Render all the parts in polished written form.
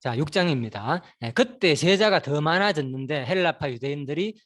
자, 6장입니다. 그때 제자가 더 많아졌는데 헬라파 유대인들이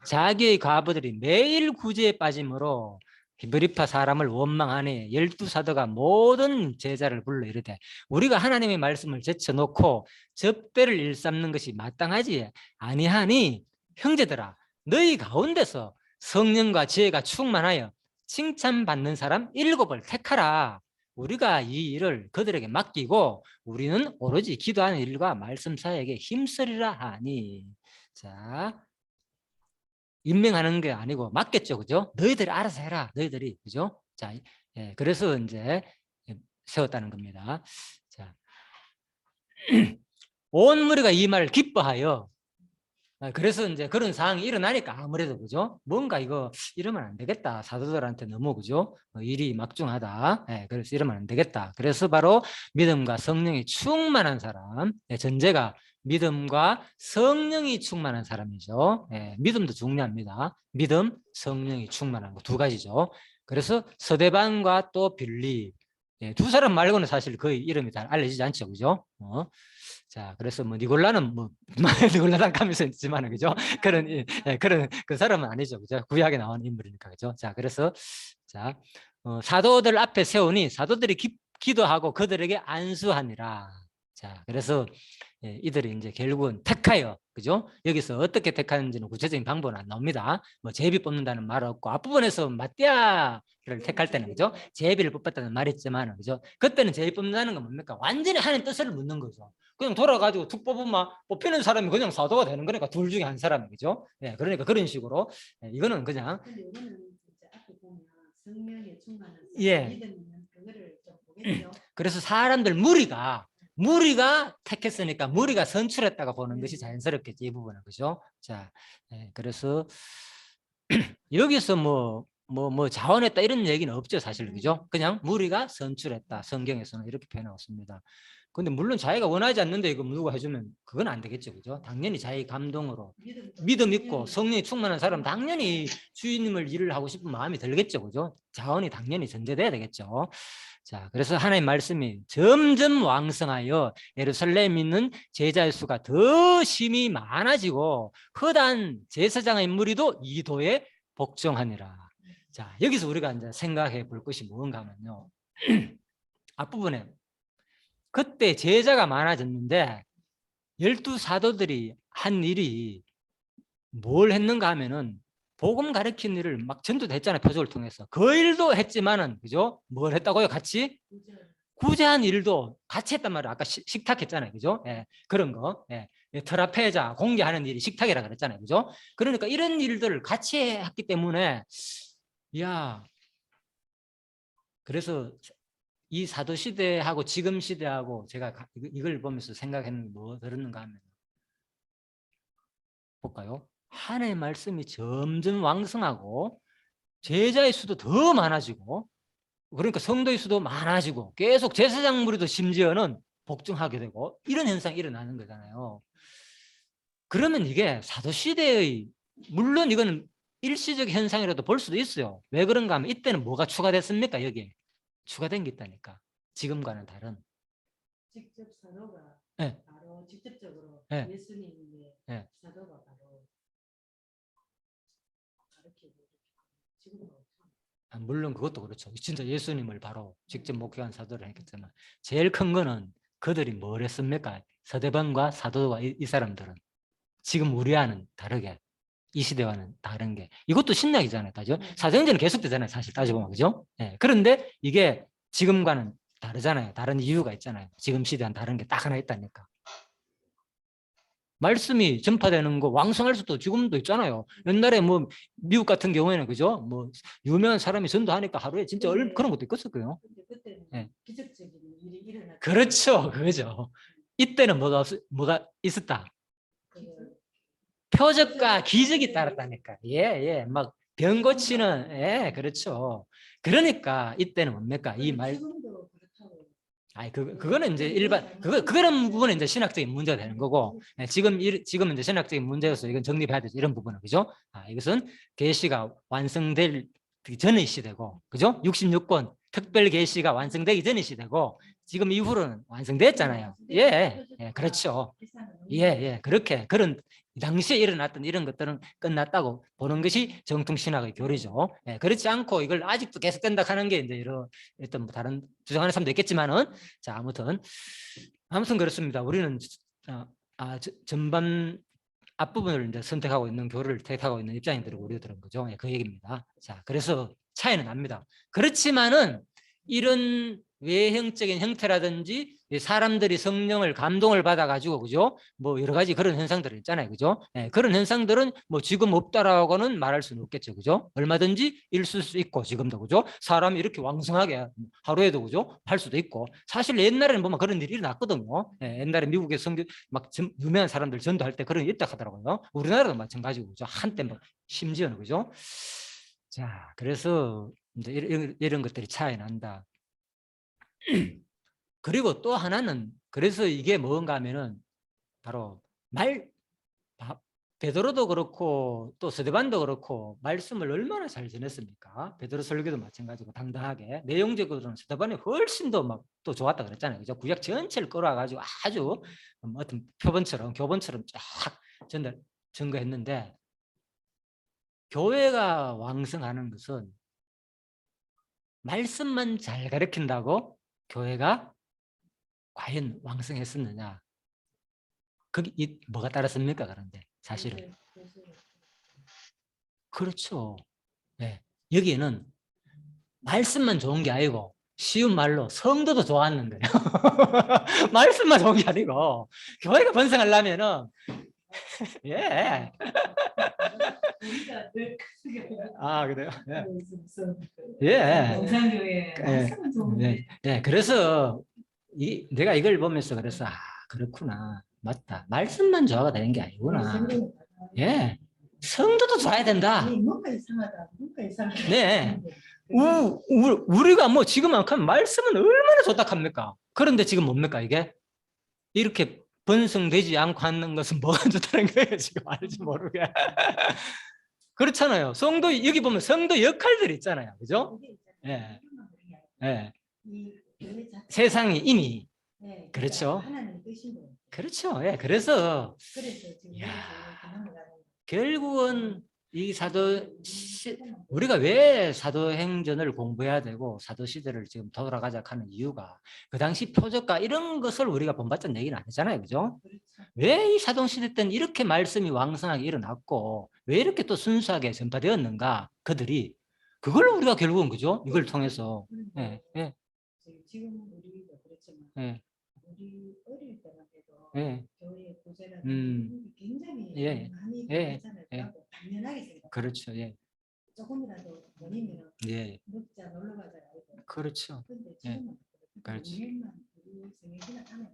자기의 과부들이 매일 구제에 빠짐으로 히브리파 사람을 원망하니 12사도가 모든 제자를 불러 이르되 우리가 하나님의 말씀을 제쳐놓고 접대를 일삼는 것이 마땅하지 아니하니 형제들아 너희 가운데서 성령과 지혜가 충만하여 칭찬받는 사람 7을 택하라. 우리가 이 일을 그들에게 맡기고 우리는 오로지 기도하는 일과 말씀 사역에 힘쓰리라 하니. 자, 임명하는 게 아니고 맡겼죠, 그죠? 너희들이 알아서 해라, 너희들이, 그죠? 자, 그래서 이제 세웠다는 겁니다. 자, 온 무리가 이 말을 기뻐하여. 그래서 이제 그런 상황이 일어나니까 아무래도 그죠? 뭔가 이거 이러면 안 되겠다. 사도들한테 너무 그죠? 일이 막중하다. 그래서 이러면 안 되겠다. 그래서 바로 믿음과 성령이 충만한 사람, 전제가 믿음과 성령이 충만한 사람이죠. 믿음도 중요합니다. 믿음, 성령이 충만한 거 두 가지죠. 그래서 서대반과 또 빌리, 두 사람 말고는 사실 거의 이름이 잘 알려지지 않죠, 그죠? 자, 그래서 뭐 니골라는 뭐 니골라당 가면서 있지만 그죠? 그런 그런 그 사람은 아니죠, 그죠? 구약에 나오는 인물이니까 그죠? 자, 그래서 자 사도들 앞에 세우니 사도들이 기도하고 그들에게 안수하니라. 자, 그래서 이들이 이제 결국은 택하여 그죠? 여기서 어떻게 택하는지는 구체적인 방법은 안 나옵니다. 뭐 제비 뽑는다는 말 없고 앞부분에서 마띠아를 택할 때는 그죠? 제비를 뽑았다는 말이 있지만 그죠? 그때는 제비 뽑는다는 건 뭡니까? 완전히 하나님 뜻을 묻는 거죠. 그냥 돌아가지고 툭 뽑으면 뽑히는 사람이 그냥 사도가 되는 거니까 둘 중에 한 사람이 그죠? 그러니까 그런 식으로 이거는 그냥 성령의 충만한 믿음 그거를 좀 보겠죠. 그래서 사람들 무리가 택했으니까 무리가 선출했다고 보는 것이 자연스럽겠지, 이 부분은 그죠? 자, 그래서 여기서 뭐 자원했다 이런 얘기는 없죠, 사실 그죠? 그냥 무리가 선출했다, 성경에서는 이렇게 표현하고 있습니다. 근데 물론 자기가 원하지 않는데 이거 누가 해주면 그건 안 되겠죠, 그죠? 당연히 자기 감동으로 믿음 있고 성령이 충만한 사람 당연히 주님을 일을 하고 싶은 마음이 들겠죠, 그죠? 자원이 당연히 전제돼야 되겠죠. 자, 그래서 하나님 말씀이 점점 왕성하여 예루살렘에 있는 제자의 수가 더 심히 많아지고 허다한 제사장의 무리도 이도에 복종하니라. 자, 여기서 우리가 이제 생각해 볼 것이 뭔가 하면요. 앞부분에 그때 제자가 많아졌는데 12사도들이 한 일이 뭘 했는가 하면은 복음 가르치는 일을 막 전도도 했잖아요. 표적을 통해서. 그 일도 했지만은 그죠? 뭘 했다고요? 같이? 구제한 일도 같이 했단 말이에요. 아까 식탁 했잖아요. 그죠? 그런 거. 트라페자 공개하는 일이 식탁이라 그랬잖아요. 그죠? 그러니까 이런 일들을 같이 했기 때문에 야, 그래서 이 사도 시대하고 지금 시대하고 제가 이걸 보면서 생각했는 뭐 들었는가 하면 볼까요? 하나님의 말씀이 점점 왕성하고 제자의 수도 더 많아지고 그러니까 성도의 수도 많아지고 계속 제사장 무리도 심지어는 복종하게 되고 이런 현상이 일어나는 거잖아요. 그러면 이게 사도 시대의 물론 이거는 일시적 현상이라도 볼 수도 있어요. 왜 그런가 하면 이때는 뭐가 추가됐습니까? 여기에 추가된 게 있다니까. 지금과는 다른. 직접 사도가 네. 바로 직접적으로 네. 예수님의 네. 사도가 바로 가르치고 지금 물론 그것도 그렇죠. 진짜 예수님을 바로 직접 목격한 사도를 했겠지만 제일 큰 거는 그들이 뭘 했습니까? 서대반과 사도와 이 사람들은 지금 우리와는 다르게 이 시대와는 다른 게 이것도 신약이잖아요. 그죠? 사도행전은 계속되잖아요. 사실 따져보면 그죠? 그런데 이게 지금과는 다르잖아요. 다른 이유가 있잖아요. 지금 시대와는 다른 게 딱 하나 있다니까. 말씀이 전파되는 거 왕성할 수도 지금도 있잖아요. 옛날에 뭐 미국 같은 경우에는 그죠? 뭐 유명한 사람이 전도하니까 하루에 진짜 그런 것도 있었어요. 그때는 기적적인 일이 일어났죠. 그렇죠, 그죠. 이때는 뭐가 있었다. 표적과 기적이 따랐다니까. 막 병 고치는 그렇죠. 그러니까 이때는 뭡니까? 이 말. 아니 그거는 이제 일반 그런 부분은 이제 신학적인 문제가 되는 거고 지금 이제 신학적인 문제여서 이건 정립해야 되죠. 이런 부분은 그죠? 이것은 계시가 완성될 전의 시대고 그죠? 66권 특별 계시가 완성되기 전의 시대고 지금 이후로는 완성됐잖아요. 예, 예, 그렇죠. 예, 예, 그렇게 그런 이 당시에 일어났던 이런 것들은 끝났다고 보는 것이 정통신학의 교리죠. 예, 그렇지 않고 이걸 아직도 계속된다 하는 게 이제 이런 어떤 뭐 다른 주장하는 사람도 있겠지만은 자 아무튼 그렇습니다. 우리는 전반 앞부분을 이제 선택하고 있는 교류를 택하고 있는 입장인들을 우려들은 거죠. 예, 그 얘기입니다. 자, 그래서 차이는 납니다. 그렇지만은 이런 외형적인 형태라든지 사람들이 성령을 감동을 받아가지고 그죠? 뭐 여러 가지 그런 현상들 있잖아요, 그죠? 예, 그런 현상들은 뭐 지금 없다라고는 말할 수는 없겠죠, 그죠? 얼마든지 있을 수 있고 지금도 그죠? 사람이 이렇게 왕성하게 하루에도 그죠? 할 수도 있고 사실 옛날에는 보면 그런 일이 일어났거든요. 예, 옛날에 미국의 성교 막 유명한 사람들 전도할 때 그런 게 있다 하더라고요. 우리나라도 마찬가지고 그죠? 한때 뭐 심지어는 그죠? 자, 그래서 이제 이런 것들이 차이 난다. 그리고 또 하나는 그래서 이게 뭔가 하면은 바로 베드로도 그렇고 또 스데반도 그렇고 말씀을 얼마나 잘 전했습니까? 베드로 설교도 마찬가지고 당당하게 내용적으로는 스데반이 훨씬 더 막 또 좋았다 그랬잖아요. 그죠? 구약 전체를 끌어와가지고 아주 어떤 교본처럼 쫙 전거했는데 교회가 왕성하는 것은 말씀만 잘 가르친다고 교회가 과연 왕성했었느냐? 그게 뭐가 따랐습니까? 그런데 사실은 그렇죠. 네. 여기에는 말씀만 좋은 게 아니고 쉬운 말로 성도도 좋았는 거예요. 말씀만 좋은 게 아니고 교회가 번성하려면은 예. 아 그래요? 예. 예. 영상교회 예. 예. 그래서 내가 이걸 보면서 그래서 그렇구나. 맞다. 말씀만 좋아가 되는 게 아니구나. 예. 성도도 좋아야 된다. 뭔가 이상하다. 뭔가 이상하다. 네. 우리가 뭐 지금 하면 말씀은 얼마나 좋다 합니까? 그런데 지금 뭡니까 이게? 이렇게 번성되지 않고 하는 것은 뭐가 좋다는 거예요 지금 알지 모르게. 그렇잖아요. 성도 여기 보면 성도 역할들이 있잖아요, 그죠? 예, 예. 세상이 이미 그렇죠. 그렇죠. 예, 그래서 결국은 이 우리가 왜 사도행전을 공부해야 되고 사도시대를 지금 돌아가자 하는 이유가 그 당시 표적과 이런 것을 우리가 본받던 얘기는 아니잖아요, 그죠? 왜 이 사도시대 때는 이렇게 말씀이 왕성하게 일어났고 왜 이렇게 또 순수하게 전파되었는가? 그들이 그걸 우리가 결국은 그죠? 이걸 통해서 예, 예, 지금 우리가 그렇지만 예, 우리 어릴 때만 해도 예. 교회 구제라는 굉장히 예, 많이 예, 했잖아요. 예. 당연하게 생각. 그렇죠, 예, 조금이라도 원이면 예, 먹자 놀러 가자 알고. 그렇죠. 근데 예, 지금은 그렇지. 우리만 우리 생일이나 하면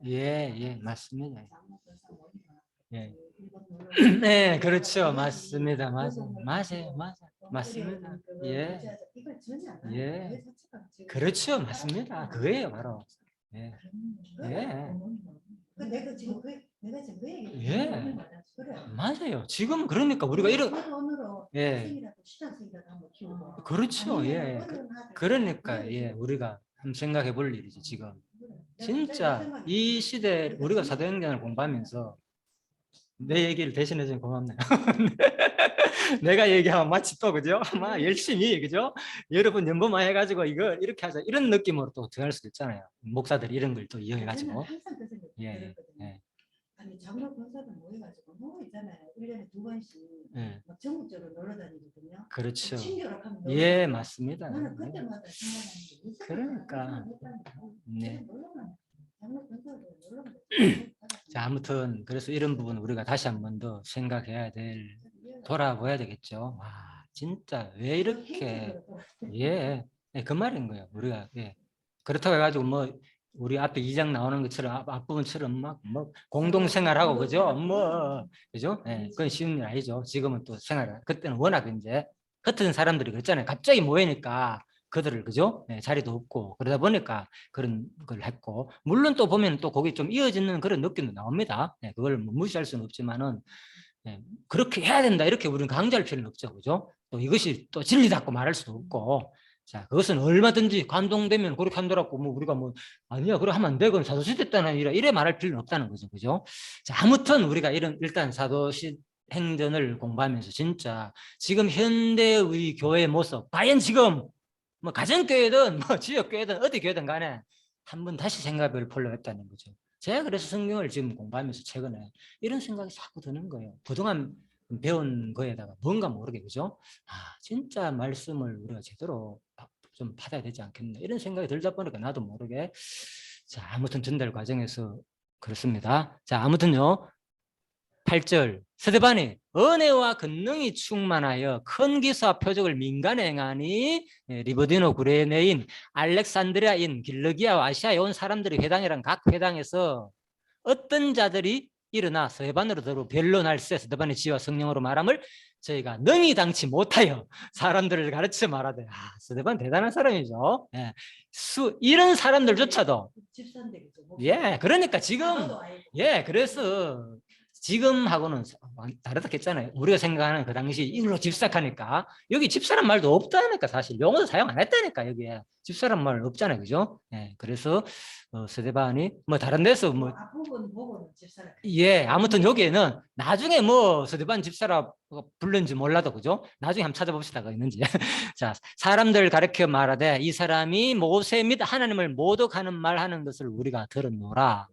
예, 맞습니다. 예. 일본 네, 그렇죠, 맞습니다, 맞아요, 맞습니다. 예, 이걸 전혀 안 예. 하는 교회 자체가 지금 그렇죠, 맞습니다. 그거예요, 바로. 예, 예. 내가 지금 내가 지금 그 얘기 예. 그래. 맞아요. 지금 그러니까 우리가 이런 돈으로 예. 학생이라도 신학생이라도 한번 키우고. 그렇죠, 예. 아니면 어려운 아들, 그러니까 예, 우리가 한번 생각해 볼 일이지 지금. 진짜 이 시대 우리가 사도행전을 공부하면서 내 얘기를 대신해 주면 고맙네요. 내가 얘기하면 마치 또 그죠? 아마 열심히 그죠? 여러분 연보만 해가지고 이거 이렇게 하자 이런 느낌으로 또 들어갈 수도 있잖아요. 목사들이 이런 걸 또 이용해가지고. 항상 그 생각 예, 들었거든요. 예. 아니 장로 권사들 모여가지고 뭐 있잖아요. 1년에 2번씩 예. 막 전국적으로 놀러 다니거든요. 그렇죠. 친교록하면 예, 맞습니다. 나는 그때마다 생각하는 게 그러니까. 네. 장로 권사들 놀러면 자, 아무튼 그래서 이런 부분 우리가 다시 한 번 더 생각해야 돌아봐야 되겠죠. 와, 진짜 왜 이렇게 예, 그 말인 거예요. 우리가 예. 그렇다고 해가지고 뭐 우리 앞에 2장 나오는 것처럼 앞부분처럼 막 뭐 공동생활하고 그죠? 뭐 그죠? 예, 그건 쉬운 일 아니죠. 지금은 또 생활 그때는 워낙 이제 흩어진 사람들이 그랬잖아요. 갑자기 모이니까 그들을 그죠? 예, 자리도 없고 그러다 보니까 그런 걸 했고 물론 또 보면 또 거기 좀 이어지는 그런 느낌도 나옵니다. 예, 그걸 뭐 무시할 수는 없지만은 예, 그렇게 해야 된다 이렇게 우리는 강조할 필요는 없죠, 그죠? 또 이것이 또 진리답고 말할 수도 없고 자, 그것은 얼마든지 감동되면 그렇게 한다라고 뭐 우리가 뭐 아니야 그래 하면 안 돼. 그럼 사도시대 때는 이래 말할 필요는 없다는 거죠. 그죠? 자, 아무튼 우리가 이런 일단 사도시 행전을 공부하면서 진짜 지금 현대의 교회 모습 과연 지금 뭐 가정교회든 뭐 지역교회든 어디 교회든 간에 한번 다시 생각을 필요했다는 거죠. 제가 그래서 성경을 지금 공부하면서 최근에 이런 생각이 자꾸 드는 거예요. 그동안 배운 거에다가 뭔가 모르게 그죠? 아 진짜 말씀을 우리가 제대로 좀 받아야 되지 않겠나 이런 생각이 들다 보니까 나도 모르게 자 아무튼 전달 과정에서 그렇습니다. 자 아무튼요 8절 스데반이 은혜와 권능이 충만하여 큰 기사와 표적을 민간에 행하니 리버디노 구레네인 알렉산드리아인 길르기아와 아시아에 온 사람들이 회당이란 각 회당에서 어떤 자들이 일어나 스데반으로 들어 변론할세 스데반의 지와 성령으로 말함을 저희가 능히 당치 못하여 사람들을 가르쳐 말하되 스데반 대단한 사람이죠. 예. 이런 사람들조차도 집사인데 그죠? 예 그러니까 지금 사도도 아니고. 예 그래서 지금하고는 다르다 했잖아요. 우리가 생각하는 그 당시 이걸로 집사하니까 여기 집사란 말도 없다니까 사실 용어도 사용 안 했다니까 여기에 집사란 말 없잖아요, 그죠? 예, 그래서 스데반이 뭐 다른 데서 뭐 앞부분 보고는 집사를. 예, 아무튼 여기에는 나중에 뭐 스데반 집사라 불렀는지 몰라도 그죠? 나중에 한번 찾아봅시다, 그 있는지. 자, 사람들 가르쳐 말하되 이 사람이 모세 및 하나님을 모독하는 말하는 것을 우리가 들었노라.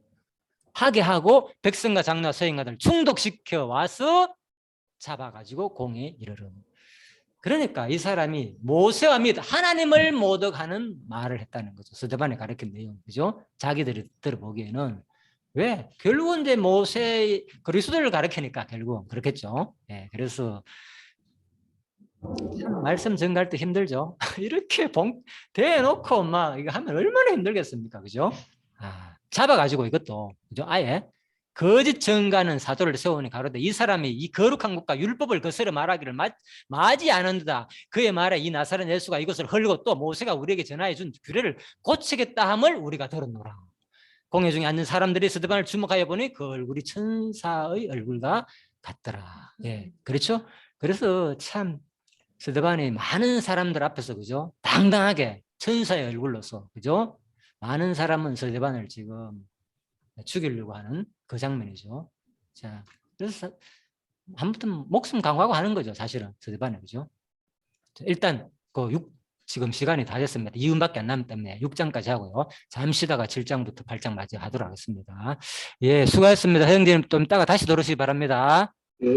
하게 하고 백성과 장로와 서인가들 충독시켜 와서 잡아가지고 공에 이르러. 그러니까 이 사람이 모세와 및 하나님을 모독하는 말을 했다는 거죠. 스데반이 가르친 내용, 그죠? 자기들이 들어보기에는 왜? 결국은 이제 모세 그리스도를 가르치니까 결국 그렇겠죠. 예, 그래서 참 말씀 전가할 때 힘들죠. 이렇게 대놓고 막 이거 하면 얼마나 힘들겠습니까, 그죠? 잡아가지고 이것도 그죠? 아예 거짓 증가하는 사도를 세우니 가로되 이 사람이 이 거룩한 것과 율법을 거스려 말하기를 마지 않은다. 그의 말에 이 나사렛 예수가 이것을 흘리고 또 모세가 우리에게 전하여 준 규례를 고치겠다 함을 우리가 들었노라. 공회 중에 앉은 사람들이 스데반을 주목하여 보니 그 얼굴이 천사의 얼굴과 같더라. 예, 그렇죠? 그래서 참 스데반이 많은 사람들 앞에서 그죠? 당당하게 천사의 얼굴로서 그죠? 많은 사람은 스데반을 지금 죽이려고 하는 그 장면이죠. 자, 그래서 아무튼 목숨 강구하고 하는 거죠, 사실은 스데반이 그죠? 일단 지금 시간이 다 됐습니다. 2분밖에 안 남기 때문에 6장까지 하고요. 잠시 다가 7장부터 8장 맞이하도록 하겠습니다. 예, 수고하셨습니다. 형님 좀 이따가 다시 들어오시기 바랍니다. 예.